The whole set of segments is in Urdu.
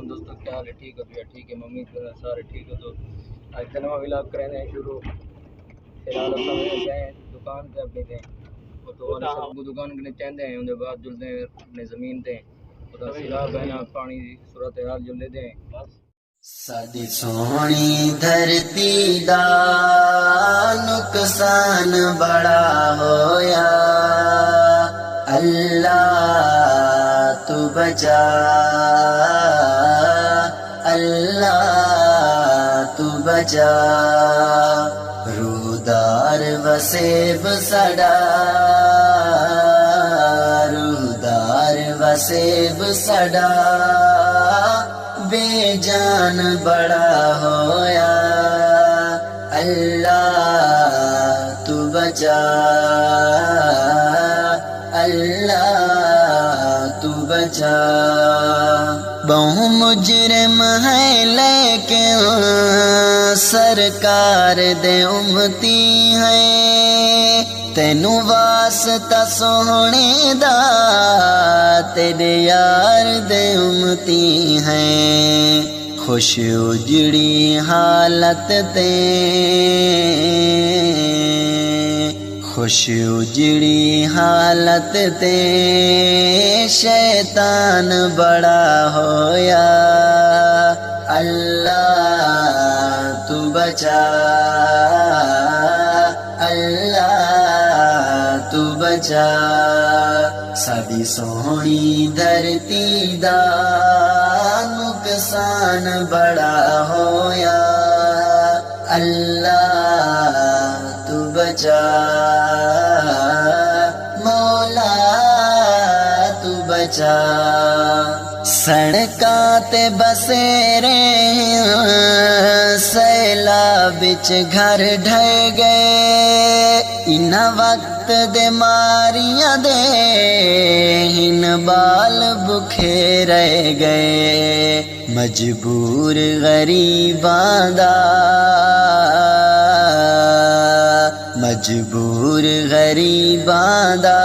دوستوں، کیا حال ہے؟ ٹھیک ہو؟ تو ٹھیک ہے، ممی سارے ٹھیک ہو؟ تو آج نواں ولاگ کریں ہیں شروع. فی الحال گئے دکان تے اپنی تے تو سب دکان کے چاہتے ہیں اندر بعد جلدے ہیں اپنے زمین تے خدا سیلاب ہے نا پانی دی صورتحال جلدے دیں. ساڈی سونی دھرتی دا نقصان بڑا ہویا، اللہ تو بچا، اللہ تو بچا. رودار وسیب سڑا، رودار وسیب سڑا، بے جان بڑا ہویا، اللہ تو بچا، اللہ تو بچا. بہو مجرم ہے لیکن سرکار دے امتی ہیں، تینو واسطہ سونے دا تیرے یار دے امتی ہیں. خوش اجڑی حالت تے، خوش اجڑی حالت تے شیطان بڑا ہویا، اللہ تو بچا، اللہ تو بچا. ساڈی سونی دھرتی دا نقصان بڑا ہویا، اللہ تو بچا، مولا تو بچا. سڑکاں تے بسیرے سیلاب وچ گھر ڈھہ گئے، انہاں وقت دے ماریاں دے ہن بال بکھے رہ گئے. مجبور غریباں دا، مجبور غریباں دا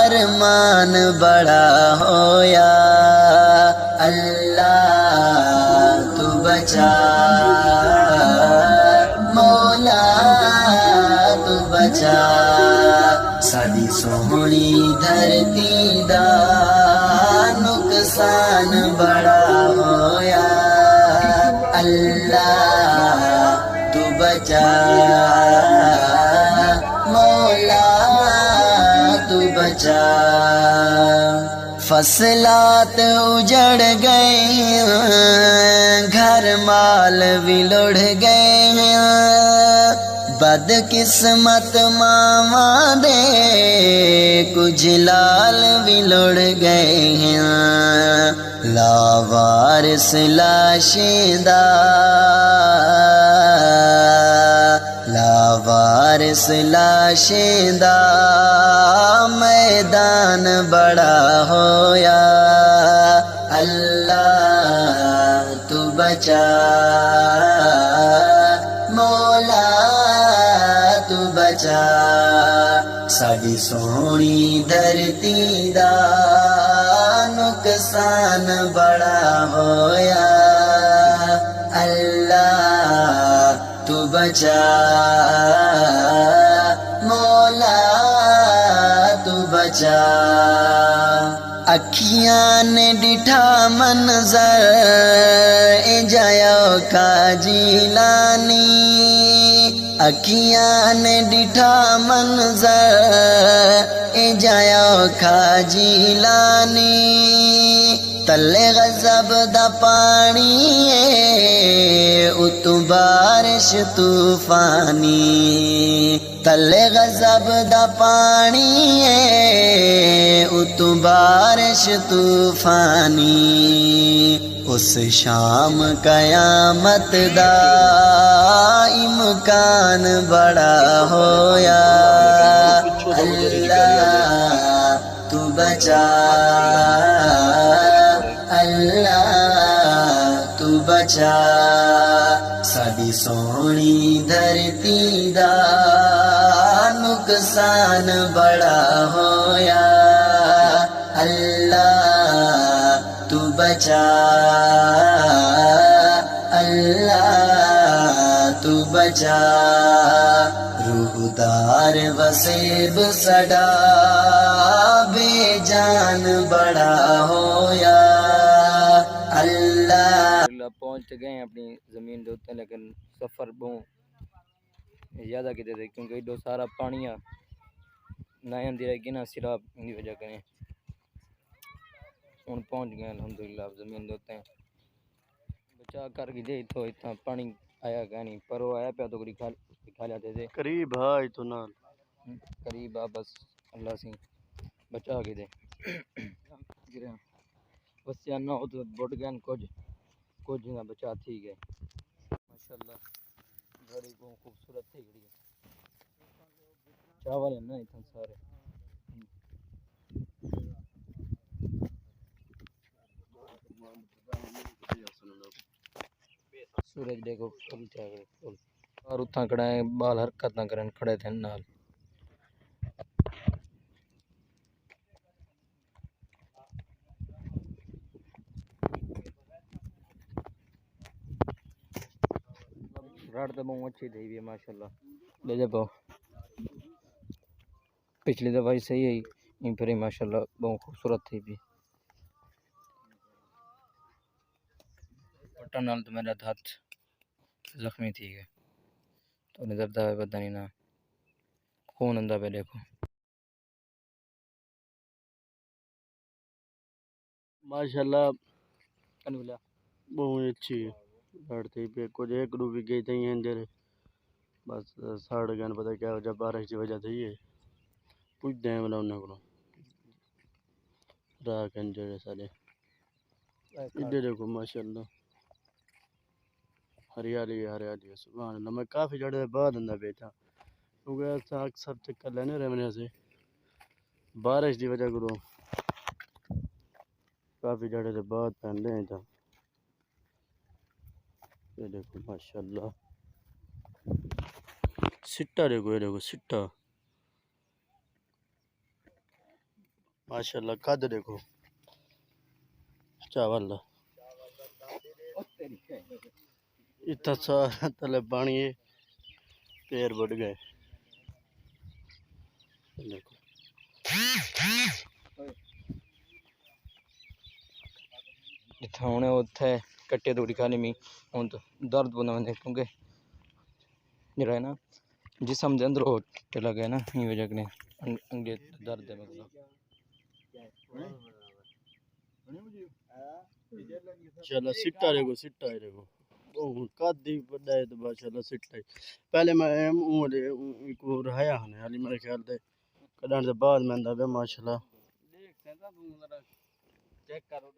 ارمان بڑا ہویا، اللہ تو بچا، مولا تو بچا. ساڈی سونی دھرتی دا نقصان بڑا ہویا، اللہ تو بچا، مولا تو بچا. فصلات اجڑ گئے، گھر مال بھی لڑ گئے، بد قسمت ماواں دے کچھ لال بھی لڑ گئے ہیں. لاوارث لاشیں دا، لاوارث لاشیں دا میدان بڑا ہویا، اللہ تو بچا، مولا تو بچا. ساڈی سونی دھرتی دا نقصان بڑا ہویا، اللہ تو بچا، مولا تو بچا. اکھیاں نے ڈٹھا منظر جایا کا جیلانی، اکھیاں نے ڈٹھا منظر جایا کا جیلانی. تلے غضب دا پانی اتو بارش طوفانی، تلے غضب دا پانی اتو بارش طوفانی. اس شام قیامت دا امکان بڑا ہویا، اللہ تو بچا، اللہ تو بچا. ساڈی سونی دھرتی دا نقصان بڑا ہویا، اللہ تو بچا اللہ تو بچا روح دار وسیب سڈا بے جان بڑا ہویا اللہ پہنچ گئے ہیں اپنی زمین دوتے، لیکن سفر بہت زیادہ کیتے تھے کیونکہ ایڈو سارا پانی نہ آندی رہے گی نا سیراب کی وجہ کریں ہوں پہنچ گئے الحمدللہ زمین دوتے ہیں بچا کر کے دے تو اتنا پانی آیا کہ نہیں پر وہ آیا پیا تو کوئی کھا جاتے تھے قریب ہے تو نال قریب آ بس اللہ سے بچا کے دے گرے بس یا نہ ہو تو بٹ گئے کچھ جگہ بچا تھی گئے ماشاءاللہ گاڑی کو خوبصورت تھی گڑی چاول ہے نا اتنا سارے سورج دیکھو فل کیا کرے فل اور اتنا کھڑا ہے بال حرکت نہ کریں کھڑے تھے نال راڑ تو بہت اچھی تھی بھی ماشاءاللہ لے جا پاؤ پچھلی دفعہ صحیح ہے یہ پھر ماشاءاللہ بہت خوبصورت تھی بھی پٹن نال تو میرا ہاتھ زخمی تھی گئے تو نظر دا پتہ نہیں نا خون اندہ پہ دیکھو ماشاءاللہ کنولا بہت اچھی لڑتی پہ کچھ ایک رو بھی گئی تھی اندر بس ساڑھ گان پتہ کیا وجہ بارش کی وجہ تھی یہ پوچھ دیں والا انہیں کو راہ کے انجڑے سارے ادھر دیکھو ماشاءاللہ ہریالی ہے سبحان اللہ میں کافی جڑے بعد اندر بیٹھا کیونکہ ایسا اکثر چکر لینے رہنے سے بارش کی وجہ کرو کافی جڑے سے بعد پہن لے تھا یہ دیکھو ماشاءاللہ سٹا دیکھو یہ دیکھو سٹا ماشاءاللہ قد دیکھو چاول اتنا سارا تلے پانی ہے پیر بڑھ گئے دیکھو جتھا ہونے اتھے کٹے توڑی کھانے میں ہوں تو درد بنا میں کیونکہ جڑا ہے نا جسم دے اندر چلا گیا نا یہ وجہ کہ انگے درد ہے مطلب چلو سٹا دیکھو سٹا ہے دیکھو قد دی بڑا ہے تو ماشاءاللہ سٹا ہے پہلے میں کو رہایا ہنے علی میرے خیال تے کڈان سے بعد میں اندا ماشاءاللہ دیکھ سیندا تو ذرا چیک کرو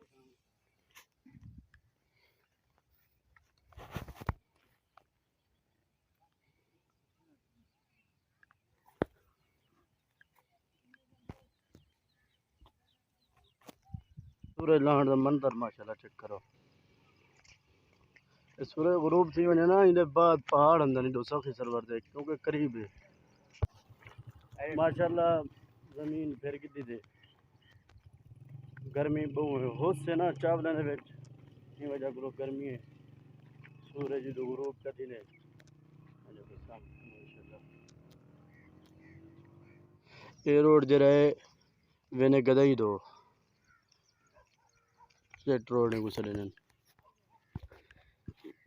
سورج لہن دا منظر ماشاءاللہ چیک کرو سورج غروب تھی ونے نا ان دے بعد پہاڑ اندر نہیں دو سخی سرور دے کیونکہ قریب ہے ماشاءاللہ زمین پھر کتی دے گرمی بہت ہے ہوش سے نا چاولے دے وچ یہ وجہ کرو گرمی ہے سورج دو غروب کتی نے یہ روڈ جرا ہے وینے گدائی دو سیٹ روڈ نے گسلے نن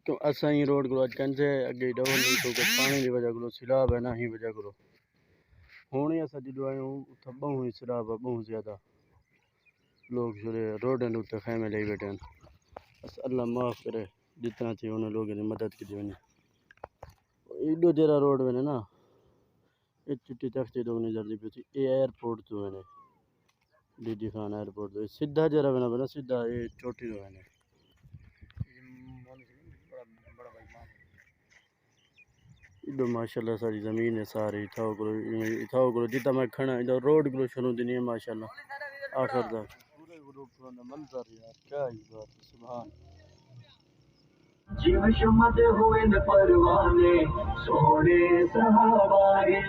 تو اساں ہی روڈ کو اج کنجے اگے ڈول تو پانی دی وجہ کرو سیلاب ہے نا ہی وجہ کرو ہونی اساں جدو آئے ہوں اتھا بہت ہی سیلاب ہے بہت زیادہ لوگ جڑے روڈیں تے خیمے لے بیٹھے ہیں بس اللہ معاف کرے جتنا تھی انہوں لوگوں نے مدد کی دیونی ایڈو جرا روڈ ونے نا یہ چٹی تختی تو نظر دی پی تھی یہ ایئرپورٹ تو ونے ڈی ڈی خان ایئرپورٹ تو سیدھا جرا ونا بنا سیدھا یہ چوٹی تو ونے ایڈو ماشاءاللہ ساری زمین ہے ساری اتھاو کرو جتا میں کھڑا ادھر روڈ کرو شروع دینی ہے ماشاءاللہ آخر تک پورے گروپ کا منظر یار کیا ہی بات ہے سبحان ਜਿਵ ਸ਼ਮਦ ਹੋਏ ਨ ਪਰਵਾਨੇ ਸੋਹਣੇ ਸਹਾਬਾਏ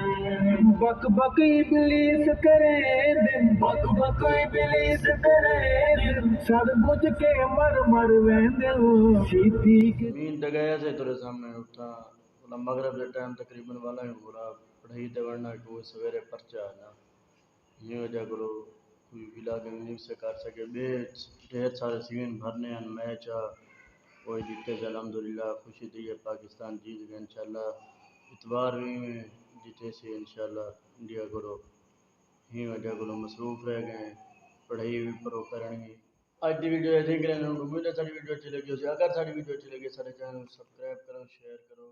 ਬਕ ਬਕ ਇਬਲੀਸ ਕਰੇ ਦਿਨ ਬਕ ਬਕ ਇਬਲੀਸ ਕਰੇ ਦਿਨ ਸਦ ਬੁਝ ਕੇ ਮਰ ਮਰ ਵੈਂਦੇ ਸੀਤੀ زمین تے گیا سے تیرے سامنے اٹھا مغرب کے ٹائم تقریباً والا ہی پورا پڑھائی تے ورنہ کو سویرے پرچا نا یہ وجہ کرو کوئی ولا کے نہیں سے کر سکے بے ڈھیر سارے سین بھرنے ہیں میچ کوئی جیتے سے الحمدللہ خوشی دی ہے پاکستان جیت گئے انشاءاللہ اتوار بھی میں جیتے سے انشاءاللہ انڈیا کرو ہی وجہ کرو مصروف رہ گئے پڑھائی بھی پرو کرنی اج دی ویڈیو ایسے ہی کریں امید ہے ساری ویڈیو اچھی لگی ہو اگر ساری ویڈیو اچھی لگی سارے چینل کو سبسکرائب کرو شیئر کرو